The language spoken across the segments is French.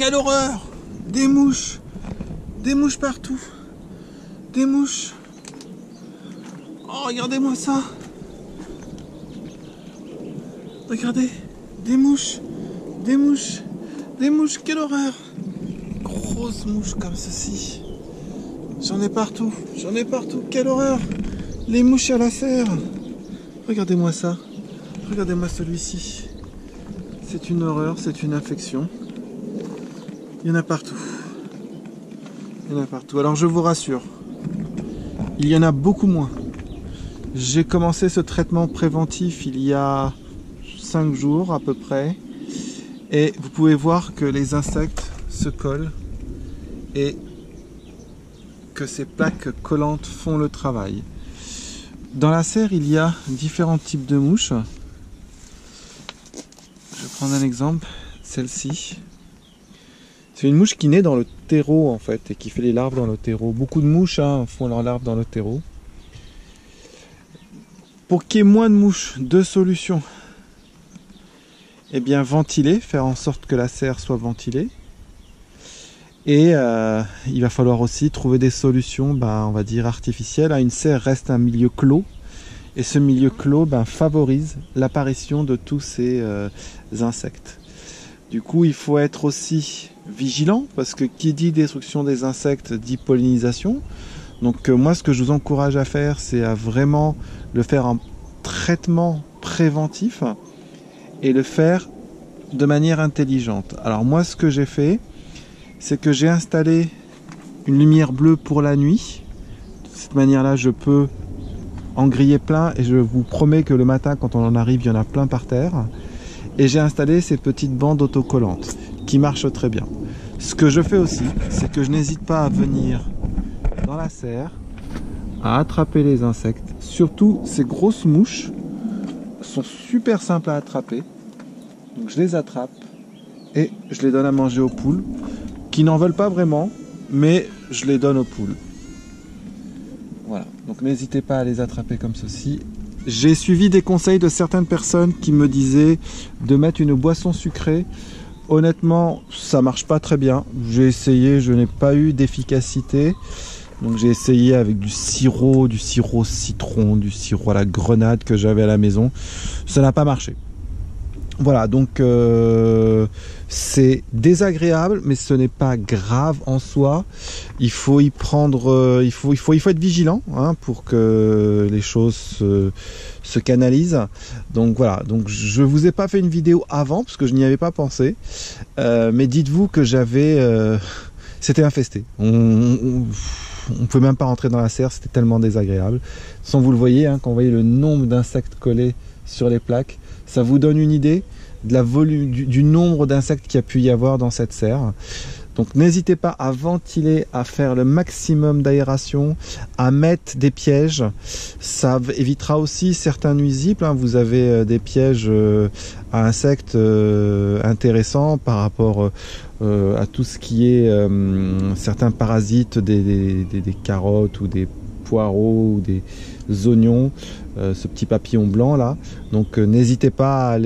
quelle horreur! Des mouches! Des mouches partout! Des mouches! Oh, regardez-moi ça! Regardez! Des mouches! Des mouches! Des mouches! Quelle horreur! Grosses mouches comme ceci! J'en ai partout! J'en ai partout! Quelle horreur! Les mouches à la serre! Regardez-moi ça! Regardez-moi celui-ci! C'est une horreur, c'est une infection. Il y en a partout. Il y en a partout. Alors je vous rassure, il y en a beaucoup moins. J'ai commencé ce traitement préventif il y a 5 jours à peu près. Et vous pouvez voir que les insectes se collent et que ces plaques collantes font le travail. Dans la serre, il y a différents types de mouches. Je vais prendre un exemple, celle-ci. C'est une mouche qui naît dans le terreau en fait et qui fait les larves dans le terreau. Beaucoup de mouches font leurs larves dans le terreau. Pour qu'il y ait moins de mouches, deux solutions. Eh bien ventiler, faire en sorte que la serre soit ventilée. Et il va falloir aussi trouver des solutions, on va dire artificielles. Une serre reste un milieu clos. Et ce milieu clos favorise l'apparition de tous ces insectes. Du coup, il faut être aussi vigilant parce que qui dit destruction des insectes dit pollinisation. Donc moi, ce que je vous encourage à faire, c'est à vraiment le faire en traitement préventif et le faire de manière intelligente. Alors moi, ce que j'ai fait, c'est que j'ai installé une lumière bleue pour la nuit. De cette manière-là, je peux en griller plein et je vous promets que le matin, quand on en arrive, il y en a plein par terre. Et j'ai installé ces petites bandes autocollantes qui marchent très bien. Ce que je fais aussi, c'est que je n'hésite pas à venir dans la serre, à attraper les insectes. Surtout ces grosses mouches sont super simples à attraper. Donc je les attrape et je les donne à manger aux poules qui n'en veulent pas vraiment, mais je les donne aux poules. Voilà, donc n'hésitez pas à les attraper comme ceci. J'ai suivi des conseils de certaines personnes qui me disaient de mettre une boisson sucrée. Honnêtement, ça marche pas très bien. J'ai essayé, je n'ai pas eu d'efficacité. Donc j'ai essayé avec du sirop citron, du sirop à la grenade que j'avais à la maison. Ça n'a pas marché. Voilà, donc c'est désagréable, mais ce n'est pas grave en soi. Il faut y prendre, il faut être vigilant pour que les choses se canalisent. Donc voilà, donc je vous ai pas fait une vidéo avant parce que je n'y avais pas pensé, mais dites-vous que c'était infesté. On pouvait même pas rentrer dans la serre, c'était tellement désagréable. Sans vous le voyez, quand vous voyez le nombre d'insectes collés sur les plaques, ça vous donne une idée de du nombre d'insectes qu'il y a pu y avoir dans cette serre. Donc n'hésitez pas à ventiler, à faire le maximum d'aération, à mettre des pièges. Ça évitera aussi certains nuisibles. Vous avez des pièges à insectes intéressants par rapport à tout ce qui est certains parasites des carottes ou des poireaux ou des oignons, ce petit papillon blanc là. Donc n'hésitez pas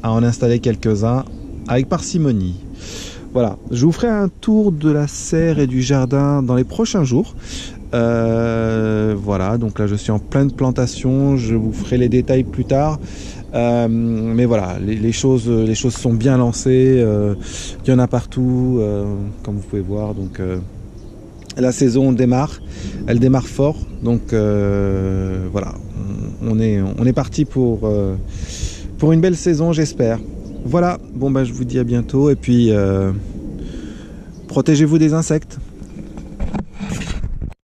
à en installer quelques-uns avec parcimonie. Voilà, je vous ferai un tour de la serre et du jardin dans les prochains jours. Voilà, donc là je suis en pleine plantation, je vous ferai les détails plus tard. Mais voilà, les choses sont bien lancées, il y en a partout, comme vous pouvez voir. Donc la saison démarre, elle démarre fort. Donc voilà, on est parti pour une belle saison, j'espère. Voilà, bon je vous dis à bientôt et puis protégez-vous des insectes.